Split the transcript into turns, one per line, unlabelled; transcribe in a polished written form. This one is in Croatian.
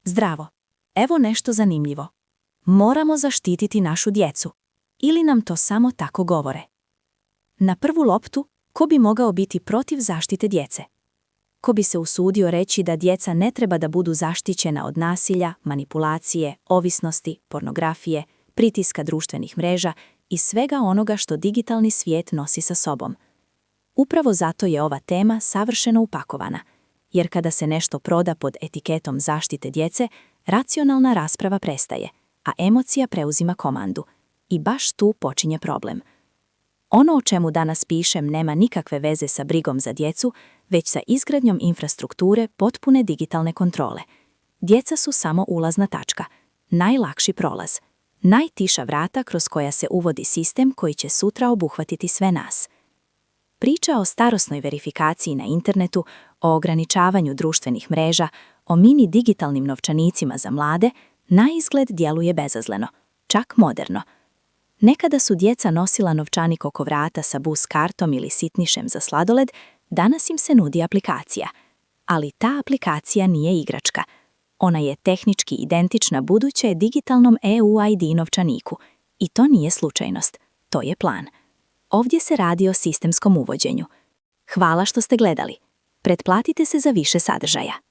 Zdravo. Evo nešto zanimljivo. Moramo zaštititi našu djecu. Ili nam to samo tako govore? Na prvu loptu, ko bi mogao biti protiv zaštite djece? Ko bi se usudio reći da djeca ne treba da budu zaštićena od nasilja, manipulacije, ovisnosti, pornografije, pritiska društvenih mreža i svega onoga što digitalni svijet nosi sa sobom? Upravo zato je ova tema savršeno upakovana, jer kada se nešto proda pod etiketom zaštite djece, racionalna rasprava prestaje, a emocija preuzima komandu. I baš tu počinje problem. Ono o čemu danas pišem nema nikakve veze sa brigom za djecu, već sa izgradnjom infrastrukture potpune digitalne kontrole. Djeca su samo ulazna tačka, najlakši prolaz, najtiša vrata kroz koja se uvodi sistem koji će sutra obuhvatiti sve nas. Priča o starosnoj verifikaciji na internetu, o ograničavanju društvenih mreža, o mini digitalnim novčanicima za mlade, na izgled djeluje bezazleno, čak moderno. Nekada su djeca nosila novčanik oko vrata sa bus kartom ili sitnišem za sladoled, danas im se nudi aplikacija. Ali ta aplikacija nije igračka. Ona je tehnički identična buduće digitalnom EUID novčaniku. I to nije slučajnost, to je plan. Ovdje se radi o sistemskom uvođenju. Hvala što ste gledali. Pretplatite se za više sadržaja.